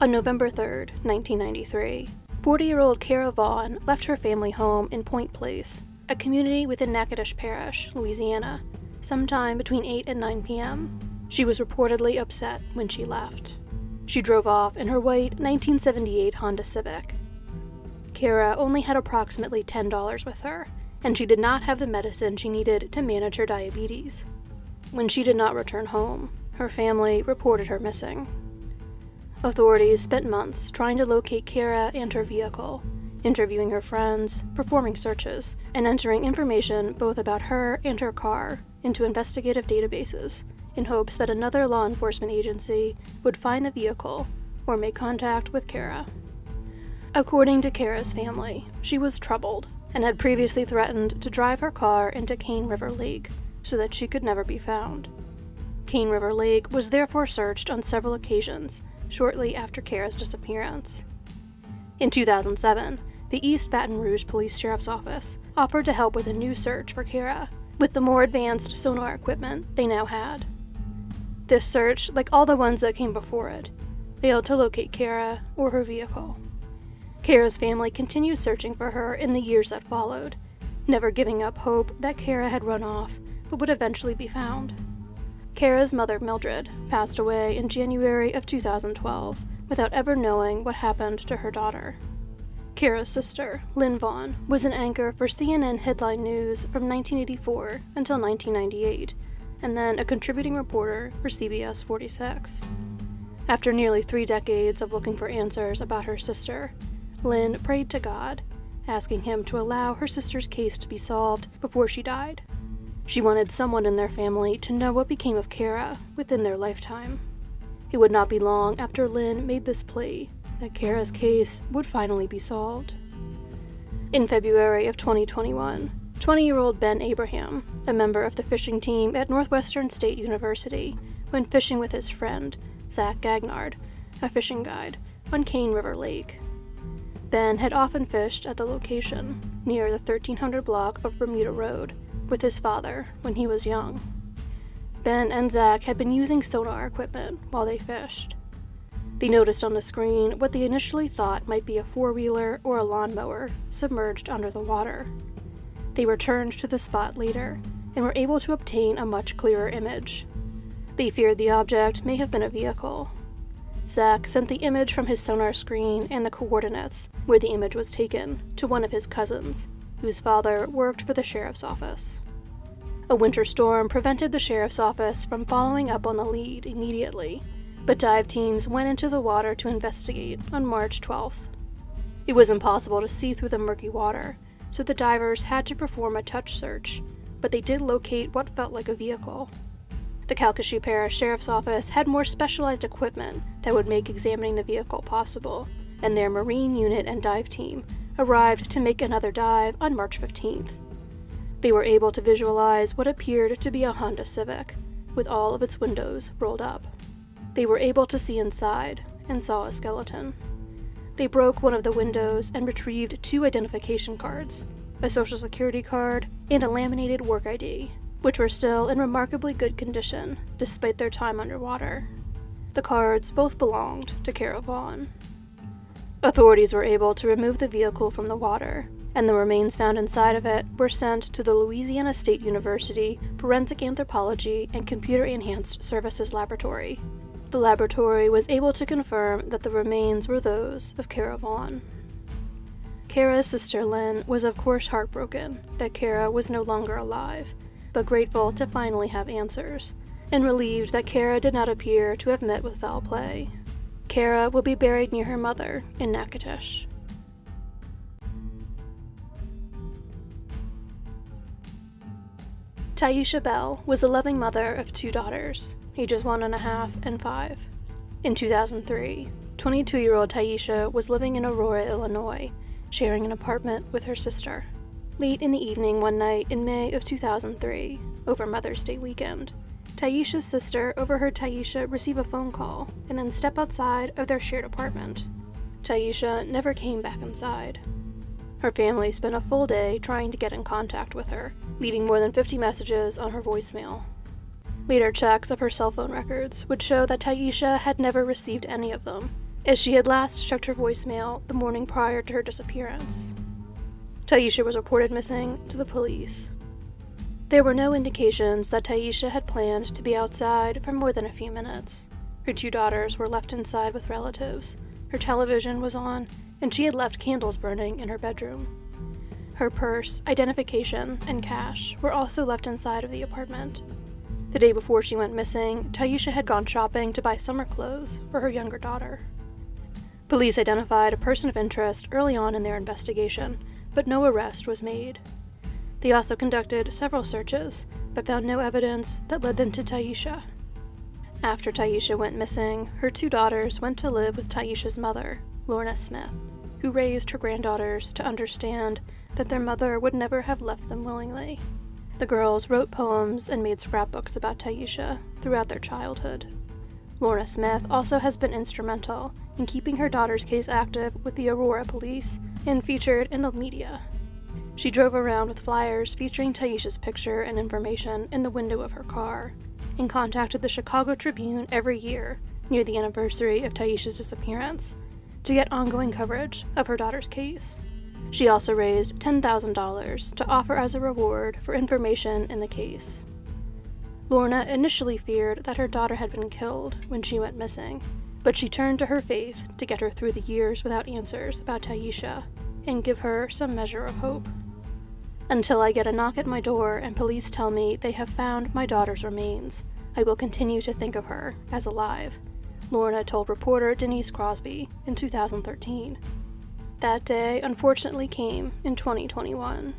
On November 3, 1993, 40-year-old Kara Vaughn left her family home in Point Place, a community within Natchitoches Parish, Louisiana, sometime between 8 and 9 p.m. She was reportedly upset when she left. She drove off in her white 1978 Honda Civic. Kara only had approximately $10 with her, and she did not have the medicine she needed to manage her diabetes. When she did not return home, her family reported her missing. Authorities spent months trying to locate Kara and her vehicle, interviewing her friends, performing searches, and entering information both about her and her car into investigative databases in hopes that another law enforcement agency would find the vehicle or make contact with Kara. According to Kara's family, she was troubled and had previously threatened to drive her car into Cane River Lake so that she could never be found. Cane River Lake was therefore searched on several occasions shortly after Kara's disappearance. In 2007, the East Baton Rouge Police Sheriff's Office offered to help with a new search for Kara, with the more advanced sonar equipment they now had. This search, like all the ones that came before it, failed to locate Kara or her vehicle. Kara's family continued searching for her in the years that followed, never giving up hope that Kara had run off but would eventually be found. Kara's mother, Mildred, passed away in January of 2012 without ever knowing what happened to her daughter. Kara's sister, Lynn Vaughn, was an anchor for CNN Headline News from 1984 until 1998, and then a contributing reporter for CBS 46. After nearly 3 decades of looking for answers about her sister, Lynn prayed to God, asking him to allow her sister's case to be solved before she died. She wanted someone in their family to know what became of Kara within their lifetime. It would not be long after Lynn made this plea that Kara's case would finally be solved. In February of 2021, 20-year-old Ben Abraham, a member of the fishing team at Northwestern State University, went fishing with his friend, Zach Gagnard, a fishing guide, on Cane River Lake. Ben had often fished at the location, near the 1300 block of Bermuda Road, with his father when he was young. Ben and Zach had been using sonar equipment while they fished. They noticed on the screen what they initially thought might be a four-wheeler or a lawnmower submerged under the water. They returned to the spot later and were able to obtain a much clearer image. They feared the object may have been a vehicle. Zach sent the image from his sonar screen and the coordinates where the image was taken to one of his cousins, whose father worked for the sheriff's office. A winter storm prevented the sheriff's office from following up on the lead immediately, but dive teams went into the water to investigate on March 12th. It was impossible to see through the murky water, so the divers had to perform a touch search, but they did locate what felt like a vehicle. The Calcasieu Parish Sheriff's Office had more specialized equipment that would make examining the vehicle possible, and their marine unit and dive team arrived to make another dive on March 15th. They were able to visualize what appeared to be a Honda Civic, with all of its windows rolled up. They were able to see inside and saw a skeleton. They broke one of the windows and retrieved 2 identification cards, a social security card and a laminated work ID, which were still in remarkably good condition despite their time underwater. The cards both belonged to Kara Vaughn. Authorities were able to remove the vehicle from the water, and the remains found inside of it were sent to the Louisiana State University Forensic Anthropology and Computer-Enhanced Services Laboratory. The laboratory was able to confirm that the remains were those of Kara Vaughn. Kara's sister Lynn was of course heartbroken that Kara was no longer alive, but grateful to finally have answers, and relieved that Kara did not appear to have met with foul play. Kara will be buried near her mother in Natchitoches. Tyesha Bell was a loving mother of 2 daughters, ages 1.5 and 5. In 2003, 22-year-old Tyesha was living in Aurora, Illinois, sharing an apartment with her sister. Late in the evening one night in May of 2003, over Mother's Day weekend, Tyesha's sister overheard Tyesha receive a phone call and then step outside of their shared apartment. Tyesha never came back inside. Her family spent a full day trying to get in contact with her, leaving more than 50 messages on her voicemail. Later checks of her cell phone records would show that Tyesha had never received any of them, as she had last checked her voicemail the morning prior to her disappearance. Tyesha was reported missing to the police. There were no indications that Tyesha had planned to be outside for more than a few minutes. Her 2 daughters were left inside with relatives, her television was on, and she had left candles burning in her bedroom. Her purse, identification, and cash were also left inside of the apartment. The day before she went missing, Tyesha had gone shopping to buy summer clothes for her younger daughter. Police identified a person of interest early on in their investigation, but no arrest was made. They also conducted several searches, but found no evidence that led them to Tyesha. After Tyesha went missing, her 2 daughters went to live with Tyesha's mother, Lorna Smith, who raised her granddaughters to understand that their mother would never have left them willingly. The girls wrote poems and made scrapbooks about Tyesha throughout their childhood. Lorna Smith also has been instrumental in keeping her daughter's case active with the Aurora police and featured in the media. She drove around with flyers featuring Tyesha's picture and information in the window of her car, and contacted the Chicago Tribune every year near the anniversary of Tyesha's disappearance to get ongoing coverage of her daughter's case. She also raised $10,000 to offer as a reward for information in the case. Lorna initially feared that her daughter had been killed when she went missing, but she turned to her faith to get her through the years without answers about Tyesha and give her some measure of hope. Until I get a knock at my door and police tell me they have found my daughter's remains, I will continue to think of her as alive, Lorna told reporter Denise Crosby in 2013. That day unfortunately came in 2021.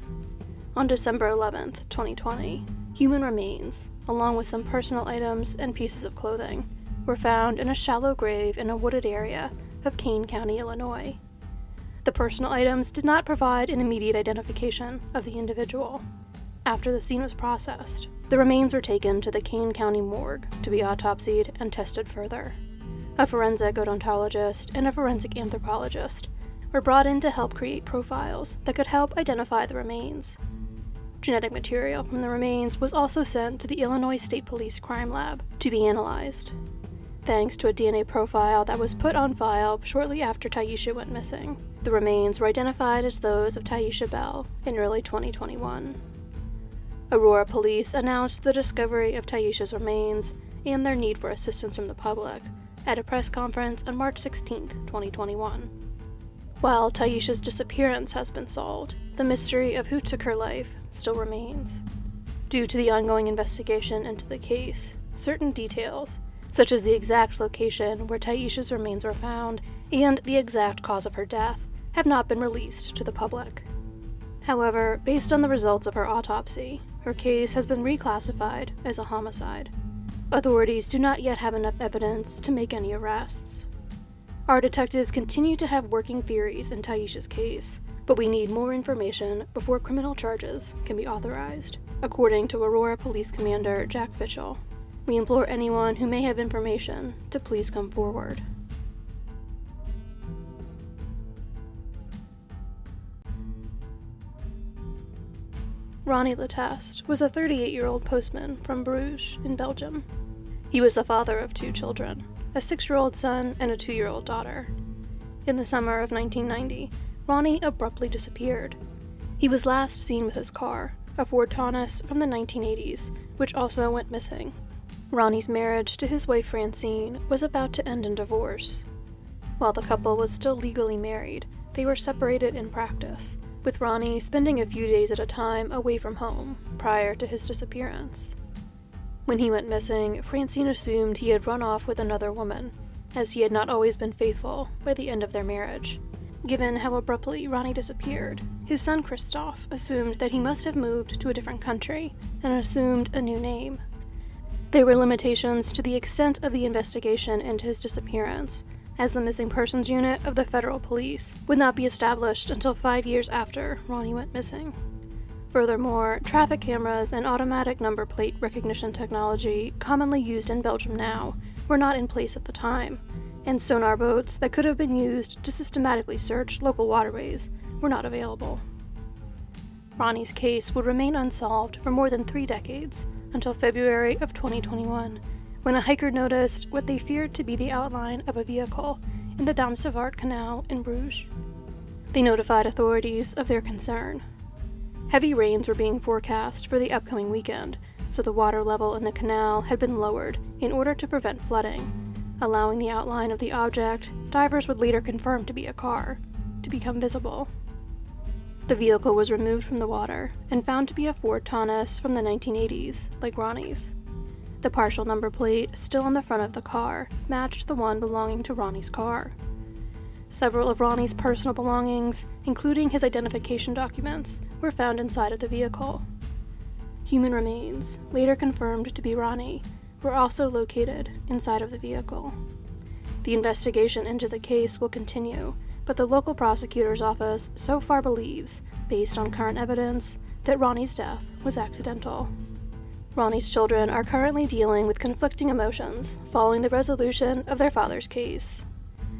On December 11th, 2020, human remains, along with some personal items and pieces of clothing, were found in a shallow grave in a wooded area of Kane County, Illinois. The personal items did not provide an immediate identification of the individual. After the scene was processed, the remains were taken to the Kane County morgue to be autopsied and tested further. A forensic odontologist and a forensic anthropologist were brought in to help create profiles that could help identify the remains. Genetic material from the remains was also sent to the Illinois State Police Crime Lab to be analyzed. Thanks to a DNA profile that was put on file shortly after Tyesha went missing, the remains were identified as those of Tyesha Bell in early 2021. Aurora police announced the discovery of Tyesha's remains and their need for assistance from the public at a press conference on March 16, 2021. While Tyesha's disappearance has been solved, the mystery of who took her life still remains. Due to the ongoing investigation into the case, certain details, such as the exact location where Tyesha's remains were found and the exact cause of her death, have not been released to the public. However, based on the results of her autopsy, her case has been reclassified as a homicide. Authorities do not yet have enough evidence to make any arrests. Our detectives continue to have working theories in Tyesha's case, but we need more information before criminal charges can be authorized, according to Aurora Police Commander Jack Fitchell. We implore anyone who may have information to please come forward. Ronny Lateste was a 38-year-old postman from Bruges in Belgium. He was the father of 2 children, a 6-year-old son and a 2-year-old daughter. In the summer of 1990, Ronny abruptly disappeared. He was last seen with his car, a Ford Taunus from the 1980s, which also went missing. Ronny's marriage to his wife Francine was about to end in divorce. While the couple was still legally married, they were separated in practice, with Ronny spending a few days at a time away from home prior to his disappearance. When he went missing, Francine assumed he had run off with another woman, as he had not always been faithful by the end of their marriage. Given how abruptly Ronny disappeared, his son Christophe assumed that he must have moved to a different country and assumed a new name. There were limitations to the extent of the investigation into his disappearance, as the Missing Persons Unit of the Federal Police would not be established until 5 years after Ronny went missing. Furthermore, traffic cameras and automatic number plate recognition technology commonly used in Belgium now were not in place at the time, and sonar boats that could have been used to systematically search local waterways were not available. Ronny's case would remain unsolved for more than 3 decades, until February of 2021, when a hiker noticed what they feared to be the outline of a vehicle in the Damsevart Canal in Bruges. They notified authorities of their concern. Heavy rains were being forecast for the upcoming weekend, so the water level in the canal had been lowered in order to prevent flooding, allowing the outline of the object divers would later confirm to be a car to become visible. The vehicle was removed from the water and found to be a Ford Taunus from the 1980s, like Ronny's. The partial number plate, still on the front of the car, matched the one belonging to Ronny's car. Several of Ronny's personal belongings, including his identification documents, were found inside of the vehicle. Human remains, later confirmed to be Ronny, were also located inside of the vehicle. The investigation into the case will continue, but the local prosecutor's office so far believes, based on current evidence, that Ronny's death was accidental. Ronny's children are currently dealing with conflicting emotions following the resolution of their father's case.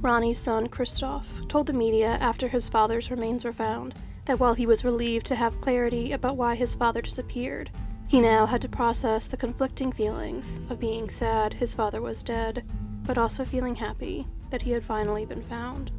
Ronny's son, Christoph, told the media after his father's remains were found that while he was relieved to have clarity about why his father disappeared, he now had to process the conflicting feelings of being sad his father was dead, but also feeling happy that he had finally been found.